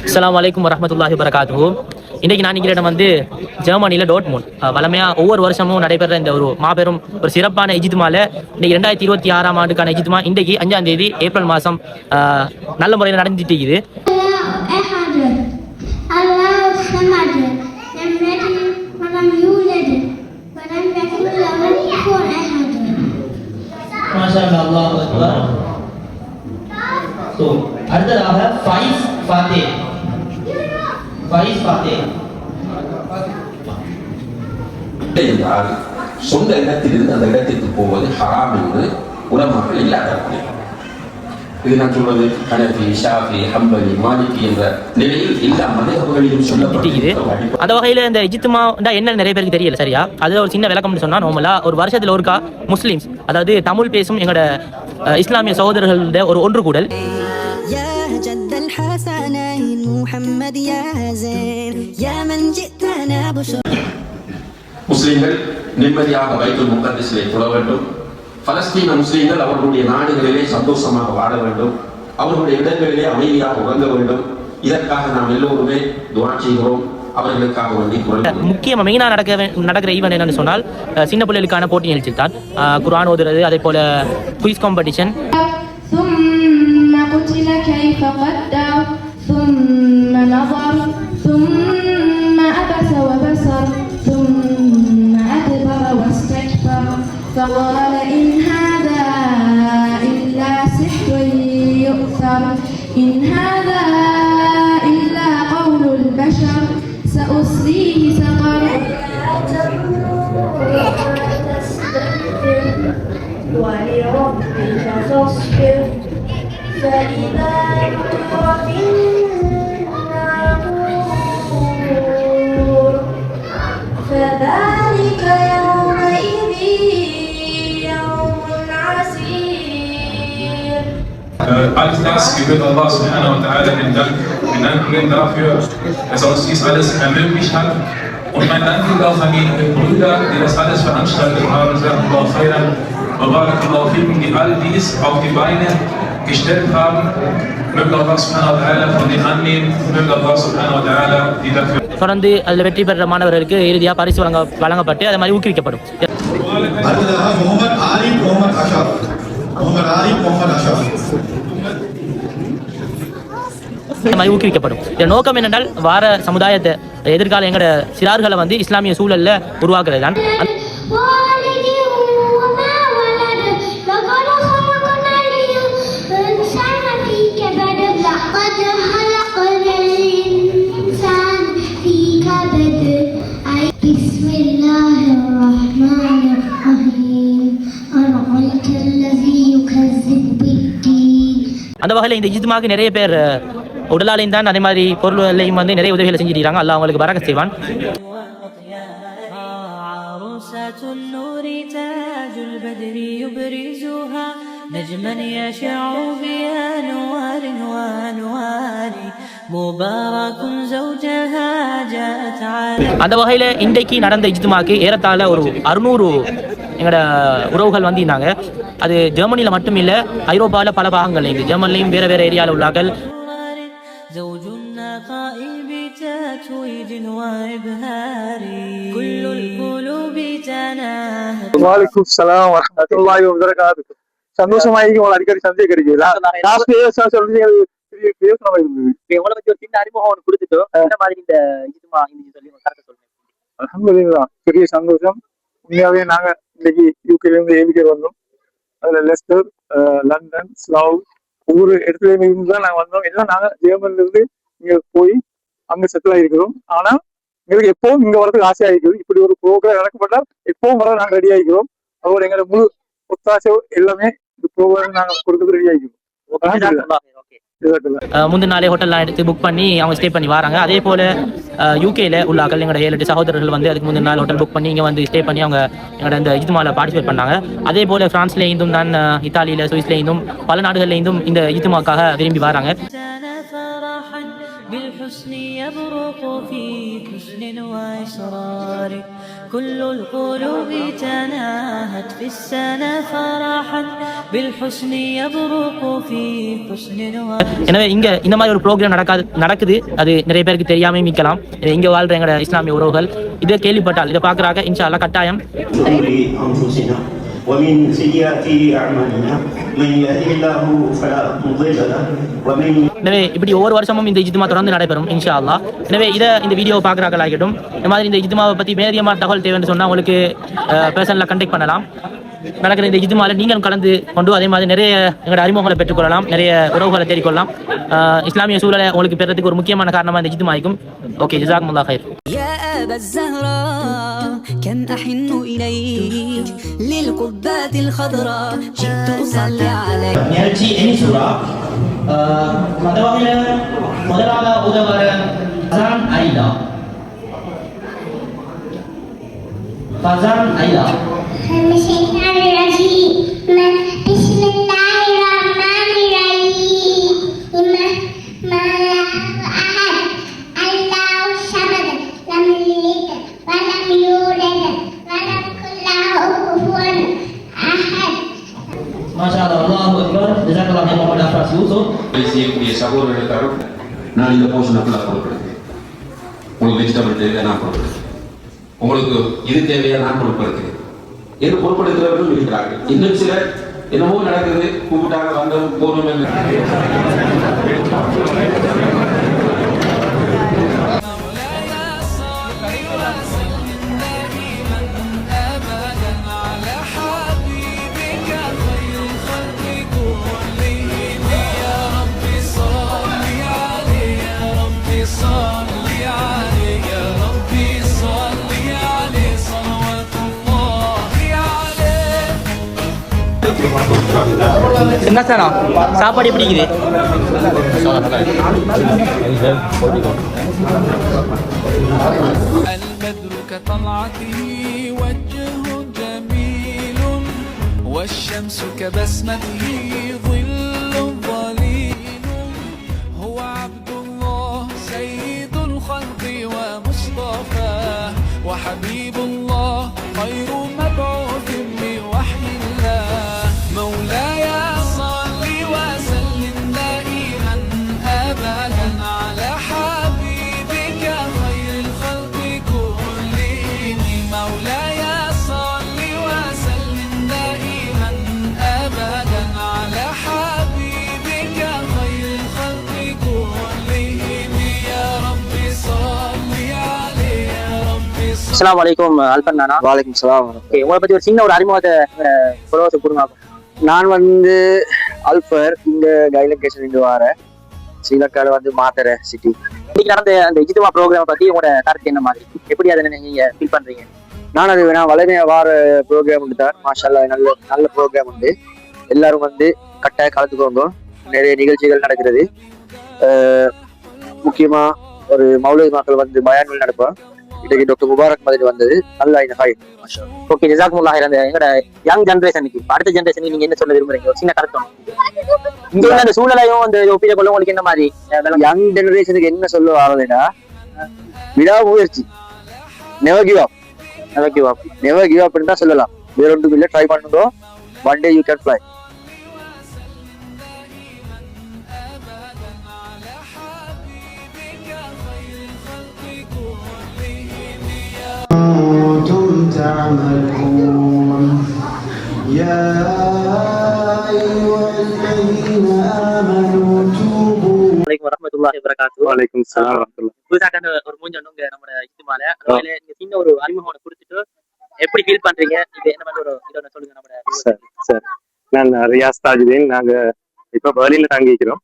அஸ்ஸலாமு அலைக்கும் வரஹ்மத்துல்லாஹி வபரகாத்துஹு. இன்றைக்கு நான் நிற்கிற இடம் வந்து ஜெர்மனியில் டோட்மூண்ட். வளமையாக ஒவ்வொரு வருஷமும் நடைபெற இந்த ஒரு மாபெரும் ஒரு சிறப்பான இஜ்திமால இன்னைக்கு 2026ஆம் ஆண்டுக்கான இஜ்திமா இன்றைக்கு 5ஆம் தேதி ஏப்ரல் மாதம் நல்ல முறையில் நடந்துட்டு இருக்குது. அடுத்ததாக ஃபைஸ் ஃபாத்திஹ். என்றால் சொந்த இடத்திலிருந்து அந்த இடத்திற்கு போவது ஹராம் என்று உலமாக்கள் இல்லாதவர்கள். இது நான் சொல்வது ஹனஃபி, ஷாஃபி, ஹம்பலி, மாலிகி என்ற நிலையில் எல்லா மதகுகளிலும் சொல்லப்பட்டிருக்கிறது. அந்த வகையில் இந்த இஜ்திமா என்ன நிறைய பேருக்கு தெரியல சரியா. அதில் ஒரு சின்ன விளக்கம்னு சொன்னா, நார்மலா ஒரு வருஷத்துல ஒருக்கா முஸ்லிம்ஸ், அதாவது தமிழ் பேசும் எங்களோட இஸ்லாமிய சகோதரர்களோட ஒரு ஒன்று கூடல். முஸ்லிம்கள் நிம்மதியாக பைத்துல் முகத்திஸிலே தொழ வேண்டும். பலஸ்தீன முஸ்லிம்கள் அவர்களுடைய நாடுகளிலே சந்தோஷமாக வாழ வேண்டும். அவர்களுடைய இடங்களிலே அமைதியாக உறங்க வேண்டும். இதற்காக நாம் எல்லோருமே துஆ செய்கிறோம். அவர்களுக்காக வேண்டி முக்கியமாக மெயினாக நடக்கிற ஈவெண்ட் என்னன்னு சொன்னால், சின்ன பிள்ளைகளுக்கான போட்டி நிகழ்ச்சி தான். குர்ஆன் ஓதுறது, அதே போல quiz competition. ثم نظر ثم عبس وبصر ثم أدبر واستكبر فقال إن هذا إلا سحر يؤثر إن هذا إلا قول البشر سأصليه سقر ولربك فاصبر فإذا نقر في الناقور فذلك يومئذ يوم عسير. Alles das gebührt Allah subhanahu wa ta'ala den Dank. Wir danken ihm dafür, dass er uns dies alles ermöglicht hat. Und mein Dank geht auch an die Brüder, die das alles veranstaltet haben. Jazakumullahu khairan wa barakallahu fikum, die all dies auf die Beine gestellt haben. Möge Allah subhanahu wa ta'ala von denen annehmen. Möge Allah subhanahu wa ta'ala die dafür. தொடர்ந்து அதில் வெற்றி பெற்ற மாணவர்களுக்கு இறுதியாக பரிசு வழங்கப்பட்டு அதே மாதிரி ஊக்குவிக்கப்படும். ஊக்குவிக்கப்படும். இந்த நோக்கம் என்னென்றால் வார சமுதாயத்தை எதிர்கால எங்களோட சிறார்களை வந்து இஸ்லாமிய சூழல்ல உருவாக்குறது தான். அந்த வகையில் இந்த இஜ்திமாவுக்கு நிறைய பேர் உடலாலையும் தான், அதே மாதிரி பொருளையும் வந்து நிறைய உதவிகளை செஞ்சுட்டாங்க. அல்லாஹ் அவங்களுக்கு பரக்கத் செய்வான். அந்த வகையில் இன்றைக்கு நடந்த இஜ்திமாவுக்கு ஏறத்தாழ ஒரு 600 எங்களோட உறவுகள் வந்திருந்தாங்க. அது ஜெர்மனியில் மட்டும் இல்லை, ஐரோப்பாவில் பல பாகங்கள் இருக்குது. ஜெர்மனிலையும் வேறு வேறு ஏரியாவில் உள்ளார்கள். வலைக்கும் ஸலாம் வரஹ்மத்துல்லாஹி வபரகாத்துஹு. சந்தோஷமாக உங்களை அடிக்கடி சந்திக்க கிடைக்குது. அல்ஹம்துலில்லாஹ், பெரிய சந்தோஷம். உண்மையாவே நாங்க இன்னைக்கு யூகேல இருந்து ஏவிகே வந்தோம். அதுல லெஸ்டர், லண்டன், ஸ்லாவ் ஒவ்வொரு இடத்துலயும் இருந்து தான் நாங்க வந்தோம். எல்லாம் நாங்க ஜெர்மன்ல இருந்து இங்க போய் அங்க செட்டில் ஆகிருக்கிறோம். ஆனா எங்களுக்கு எப்பவும் இங்க வரதுக்கு ஆசையா இருக்குது. இப்படி ஒரு ப்ரோக்ராம் நடக்கப்பட்டா எப்பவும் வர நாங்க ரெடி ஆகிக்கிறோம். அதோட எங்களை முழு ஒத்தாசை எல்லாமே இந்த ப்ரோக்ராம் நாங்க கொடுக்கறது ரெடி ஆகிக்கிறோம். முந்தின நாளே ஹோட்டல்லாம் எடுத்து புக் பண்ணி அவங்க ஸ்டே பண்ணி வராங்க. அதே போல யூகேல உள்ளாக்கள் எங்களோட 7-8 சகோதரர்கள் வந்து அதுக்கு முந்தின நாள் ஹோட்டல் புக் பண்ணி இங்கே வந்து ஸ்டே பண்ணி அவங்க எங்களோட இந்த இஜ்திமால பார்ட்டிசிபேட் பண்ணாங்க. அதே போல பிரான்ஸ்ல இருந்தும் தான், இத்தாலியில, சுவிஸ்ல இருந்தும் பல நாடுகள்ல இருந்தும் இந்த இஜ்திமாக்காக விரும்பி வராங்க. بالحسن يبرق في حسن وإصرار كل القلوب تناهت في السنة فرحا بالحسن يبرق في حسن எனவே இங்க இந்த மாதிரி ஒரு ப்ரோக்ராம் நடக்குது. அது நிறைய பேருக்கு தெரியாம மிக்கலாம். இங்க வாழ்ற எங்களோட இஸ்லாமிய உறவுகள் இதை கேள்விப்பட்டால் இதை பாக்குறாங்க இன்ஷா அல்லாஹ் கட்டாயம். ومن سيئات أعمالنا من يهده الله فلا مضل له ومن எனவே இப்படி ஒவ்வொரு வருஷமும் இந்த இஜ்திமா தொடர்ந்து நடைபெறும் இன்ஷா அல்லாஹ். எனவே இந்த வீடியோவை பார்க்குறாங்களா ஆகட்டும், இந்த மாதிரி இந்த இஜ்திமாவை பற்றி மேதியமாக தகவல் தேவைன்னு சொன்னால் உங்களுக்கு பர்சனலாக கண்டெக்ட் பண்ணலாம். நடக்கிற இந்த இஜ்திமாவில் நீங்களும் கலந்து கொண்டு அதே மாதிரி நிறைய எங்களோட அறிமுகங்களை பெற்றுக்கொள்ளலாம், நிறைய உறவுகளை தேடிக்கொள்ளலாம். இஸ்லாமிய சூழலை உங்களுக்கு பெறதுக்கு ஒரு முக்கியமான காரணமாக இந்த இஜ்திமா இருக்கும். ஓகே, ஜஸாக்குமுல்லாஹ் கைர். يا أبا الزهراء كم أحن إليك للقبات الخضراء جئت أصلي عليك நிகழ்ச்சி எனி சூரா மதவாகில முதலாக உதவர ஃபசான் ஐலா من الشيطان الرجيم بسم الله الرحمن الرحيم ما أحد الله الصمد لم يلد ولم يولد ولم يكن له كفوا أحد. மாஷாஅல்லாஹ் அக்பர். ஜஸாக்கல்லாஹு கைர் முஹம்மது அஃப்ராஸ் யூசுப். செய்யக்கூடிய சகோதரர்களுக்காக நான் இந்த போர்ஷனை ஃபுல்லாக பொருட்படுத்தேன். உங்களுக்கு வெஜிடபிள் தேவையாக நான் பொருட்படுத்தேன், உங்களுக்கு இது தேவையா நான் பொருட்படுத்துகிறேன் என்று பொருட்படுத்துகிறவர்களும் இருக்கிறார்கள். இன்னும் சிலர் என்னமோ நடக்குது, கூப்பிட்டாங்க வந்தோம் போகணும் என்று என்ன சார் சாப்பாடு எப்படி இருக்குது? البدر كطلعته وجهه جميل والشمس كبسمته ظل ظليل هو عبد الله سيد الخلق ومصطفاه وحبيب الله خير مبعوث بوحي الله مولاي صل وسلم دائما ابدا على حبيبك خير الخلق كلهم مولاي صل وسلم دائما ابدا على حبيبك خير الخلق كلهم يا رب صل عليه يا رب صل. அஸ்ஸலாமு அலைக்கும் அல்பன் நானா. வாலைக்கும் சலாம். ஓகே, உங்களை பற்றி ஒரு சின்ன ஒரு அறிமுகத்தை ஃபாலோவர்ஸ் கொடுங்க. நான் அல்பர், இங்க கைலங்கேஷன் இருந்து வரேன். ஸ்ரீலங்கால மாத்தர சிட்டி. இன்னைக்கு நடந்த அந்த இஜ்திமா ப்ரோக்ராம் பத்தி உங்களோட கருத்து என்ன மாதிரி, எப்படி அதை நீங்க ஃபீல் பண்றீங்க? நான் வளமையா வார ப்ரோக்ராம் உண்டு தான். மாஷால்லா நல்ல ப்ரோக்ராம் உண்டு. எல்லாரும் கட்டாய கலந்துக்கோங்க. நிறைய நிகழ்ச்சிகள் நடக்கிறது. முக்கியமா ஒரு மௌலவி மக்கள் பயான்கள் நடப்போம். இன்னைக்கு டாக்டர் முபாரக் மாதிரி வந்தது. நல்லா ஓகே, ஜஸாக்குமுல்லாஹ் கைர். எங்களோட யங் ஜெனரேஷனுக்கு அடுத்த ஜெனரேஷனுக்கு நீங்க என்ன சொல்ல விரும்புறீங்க? ஒரு சின்ன கருத்து. இங்க உள்ள அந்த சூழலையும் அந்த ஒப்பீடு கொள்ள உங்களுக்கு என்ன மாதிரி யங் ஜெனரேஷனுக்கு என்ன சொல்ல வரலைன்னா, விடாமுயற்சி, never give up, never give up தான் சொல்லலாம். வேற ஒன்றும் இல்லை, ட்ரை பண்ணுங்க. One day you can fly. تعملون يا أيها الذين آمنوا توبوا. வலைக்கும் வரஹ்மத்துல்லாஹி வபரகாத்துஹு. வலைக்கும் ஸலாம் வரஹ்மத்துல்லாஹ். புதுசாக ஒரு மூஞ்சி ஒண்ணுங்க நம்ம இஜ்திமால. அதனால நீங்க சின்ன ஒரு அறிமுகம் கொடுத்துட்டு எப்படி ஃபீல் பண்றீங்க? இது என்ன மாதிரி ஒரு இதை சொல்லுங்க நம்ம. சரி, நான் ரியாஸ் தாஜுதீன். நாங்க இப்ப பெர்லின்ல தங்கிக்கிறோம்.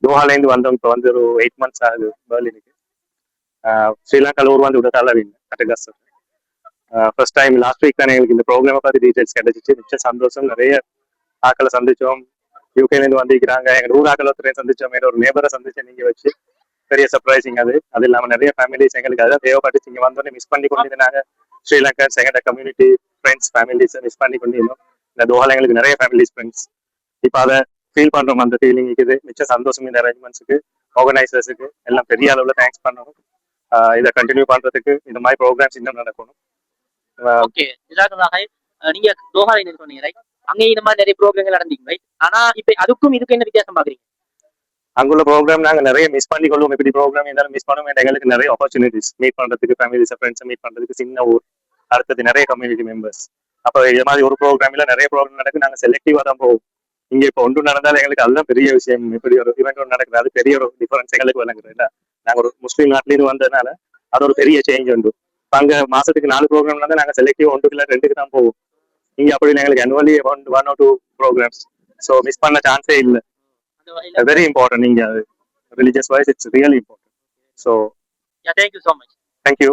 தோஹால இருந்து வந்தோம். இப்போ ஒரு 8 months ஆகுது பெர்லினுக்கு. ஸ்ரீலங்கால ஒரு விடத்தால கட்டகாசம். ஃபர்ஸ்ட் டைம் லாஸ்ட் வீக் தானே எங்களுக்கு இந்த ப்ரோக்ராமை பற்றி டீட்டெயில்ஸ் கிடைச்சிச்சு. மிச்ச சந்தோஷம். நிறைய ஆக்களை சந்திச்சோம். யூகேலேருந்து வந்திருக்கிறாங்க. எங்கள் ஊர் ஆக்கள் ஒருத்தரையும் சந்திச்சோம். ஒரு நேபரை சந்திச்சேன் நீங்க வச்சு. பெரிய சர்ப்ரைசிங் அது. அது இல்லாமல் நிறைய ஃபேமிலிஸ் எங்களுக்கு அதான் தேவைப்பட்டுச்சு. இங்கே வந்தோடனே மிஸ் பண்ணி கொண்டு நாங்கள் ஸ்ரீலங்கன்ஸ் எங்கள்ட கம்யூனிட்டி ஃப்ரெண்ட்ஸ் ஃபேமிலிஸை மிஸ் பண்ணி கொண்டு இருந்தோம். இந்த தோஹால எங்களுக்கு நிறைய ஃபேமிலிஸ் ஃப்ரெண்ட்ஸ். இப்போ அதை ஃபீல் பண்றோம். அந்த ஃபீலிங் இருக்குது. மிச்ச சந்தோஷம் இந்த அரேஞ்ச்மெண்ட்ஸுக்கு. ஆர்கனைசர்ஸுக்கு எல்லாம் பெரிய அளவில் தேங்க்ஸ் பண்ணணும். இதை கண்டினியூ பண்ணுறதுக்கு இந்த மாதிரி ப்ரோக்ராம்ஸ் இன்னும் நடக்கணும். ஓகே, நீங்க தோஹால சொன்னீங்க ரைட்? அங்கே இந்த மாதிரி நிறைய ப்ரோக்ராம்கள் நடந்தீங்க ரைட்? ஆனா இப்ப அதுக்கும் இதுக்கும் என்ன வித்தியாசம் பாக்குறீங்க? அங்குள்ள ப்ரோக்ராம் நாங்கள் நிறைய மிஸ் பண்ணி கொள்வோம். இப்படி ப்ரோக்ராம் இருந்தாலும் மிஸ் பண்ணுவோம். எங்களுக்கு நிறைய ஆப்பர்ச்சுனிட்டிஸ் மீட் பண்ணுறதுக்கு, ஃபேமிலிஸ் ஃப்ரெண்ட்ஸை மீட் பண்ணுறதுக்கு, சின்ன ஊர், அடுத்தது நிறைய கம்யூனிட்டி மெம்பர்ஸ். அப்போ இது மாதிரி ஒரு ப்ரோக்ராமில் நிறைய ப்ரோக்ராம் நடக்கு, நாங்கள் செலக்டிவாக தான் போவோம். இங்கே இப்போ ஒன்று நடந்தாலும் எங்களுக்கு அதுதான் பெரிய விஷயம். இப்படி ஒரு இவெண்ட் ஒன்று நடக்குது, அது பெரிய ஒரு டிஃபரன்ஸ் எங்களுக்கு விளங்குது. இல்லை, நாங்கள் ஒரு முஸ்லீம் நாட்டிலேருந்து வந்ததுனால அது ஒரு பெரிய சேஞ்ச் உண்டு. இப்போ அங்கே மாதத்துக்கு 4 ப்ரோக்ராம் இருந்தால் நாங்கள் செலக்டிவ் 1 இல்லை 2க்கு தான் போவோம். இங்கே அப்படி எங்களுக்கு annually 1 or 2 programs. So miss பண்ண சான்ஸே இல்லை. Very important. Religious wise, it's really important. So, yeah, thank you so much. Thank you.